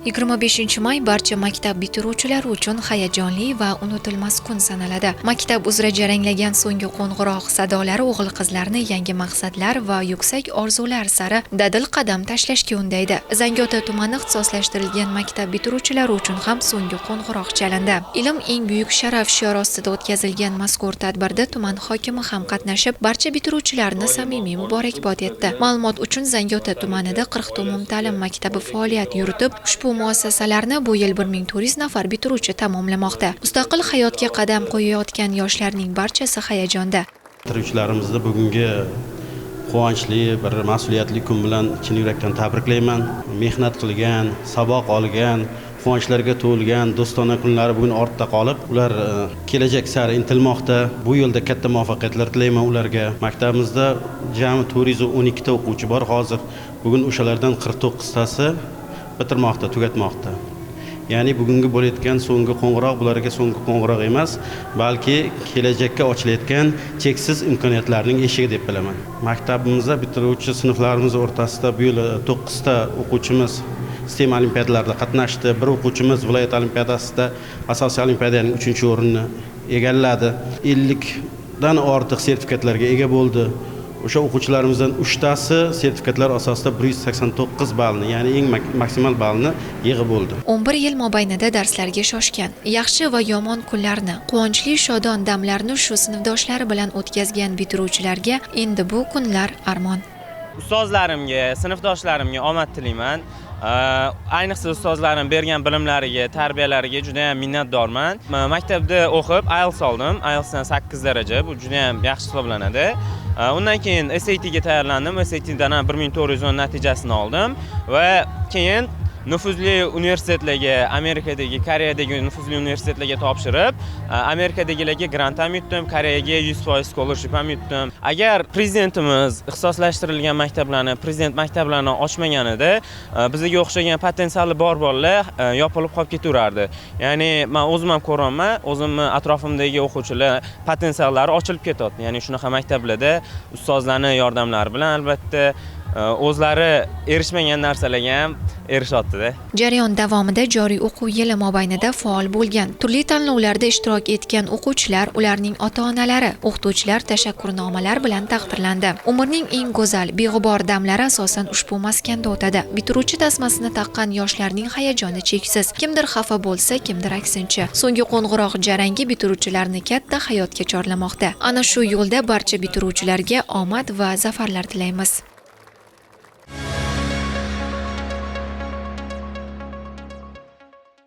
25 may barcha maktab bitiruvchilari uchun hayajonli va unutilmas kun sanaladi. Maktab uzra jaranglagan so'nggi qo'ng'iroq sadolari o'g'il-qizlarni yangi maqsadlar va yuksak orzular sari dadil qadam tashlashga undaydi. Zangiota tumani ixtisoslashtirilgan maktab bitiruvchilari uchun ham so'nggi qo'ng'iroq chalindi. Ilm eng buyuk sharaf shiori ostida o'tkazilgan mazkur tadbirda tuman hokimi ham qatnashib, barcha bitiruvchilarni samimiy muborakbod etdi. Ma'lumot uchun Zangiota tumanida 40 umumta'lim maktabi faoliyat yuritib, ushbu muassasalarni bu yil 1400 nafar bitiruvchi tamomlamoqda. Mustaqil hayotga qadam qo'yayotgan yoshlarning barchasi hayajonda. Bitiruvchilarimizni bugungi quvonchli, bir mas'uliyatli kun bilan chin yurakdan tabriklayman. Mehnat qilgan, saboq olgan, quvonchlarga to'lgan do'stona kunlari bugun ortda qolib, ular kelajak sari intilmoqda. Bu yo'lda katta muvaffaqiyatlar tilayman ularga. Maktabimizda jami 412 ta o'quvchi bor hozir. Bugun o'shalardan 49 tasi bitirmoqda, tugatmoqda. Ya'ni bugungi bo'layotgan so'nggi qo'ng'iroq bularga so'nggi qo'ng'iroq emas, balki kelajakka ochilayotgan cheksiz imkoniyatlarning eshigi deb bilaman. Maktabimizda bitiruvchi sinflarimiz o'rtasida bu yil 9 ta o'quvchimiz STEM olimpiadalarida qatnashdi. Bir o'quvchimiz viloyat olimpiadasida asosiy olimpiadaning 3-o'rinni egalladi. 50 dan ortiq sertifikatlarga ega bo'ldi. O'sha o'quvchilarimizdan 3 tasi sertifikatlar asosida 189 ballni, ya'ni eng maksimal ballni yig'ib oldi. 11 yil mobaynida darslarga shoshgan, yaxshi va yomon kunlarni, quvonchli shodon damlarni shu sinfdoshlari bilan o'tkazgan bitiruvchilarga endi bu kunlar armon. Ustozlarimga, sinfdoshlarimga omad tilayman. Ayniqsa ustozlarim bergan bilimlariga, tarbiyalariga juda ham minnatdorman. Maktabda o'qib IELTS oldim. IELTS dan 8 daraja. Bu juda ham yaxshi hisoblanadi. Undan keyin SAT ga tayyorlandim. SAT dan 1410 natijasini oldim va keyin nufuzli universitetlarga, Amerikadagi, Koreyadagi nufuzli universitetlarga topshirib, Amerikadagilarga grant ham yutdim, Koreyaga 100% scholarship ham yutdim. Agar prezidentimiz ixtisoslashtirilgan maktablarni, prezident maktablarini ochmaganida, bizga o'xshagan potensiali bor bolalar yopilib qolib ketaverardi. Ya'ni men o'zim ham ko'raman, o'zimni atrofimdagi o'quvchilar potensiallari ochilib ketadi. Ya'ni shunaqa maktablarda ustozlarning yordamlari bilan albatta o'zlari erishmagan narsalarga ham erishyapti-da. Jarayon davomida joriy o'quv yili mobaynida faol bo'lgan, turli tanlovlarda ishtirok etgan o'quvchilar, ularning ota-onalari, o'qituvchilar tashakkurnomalar bilan taqdirlandi. Umrning eng go'zal, beg'ubor damlari asosan ushbu maskanda o'tadi. Bitiruvchi tasmasini taqqan yoshlarning hayajoni cheksiz. Kimdir xafa bo'lsa, kimdir aksincha. So'nggi qo'ng'iroq jarangi bitiruvchilarni katta hayotga chorlamoqda. Ana shu yo'lda barcha bitiruvchilarga omad va zafarlar tilaymiz.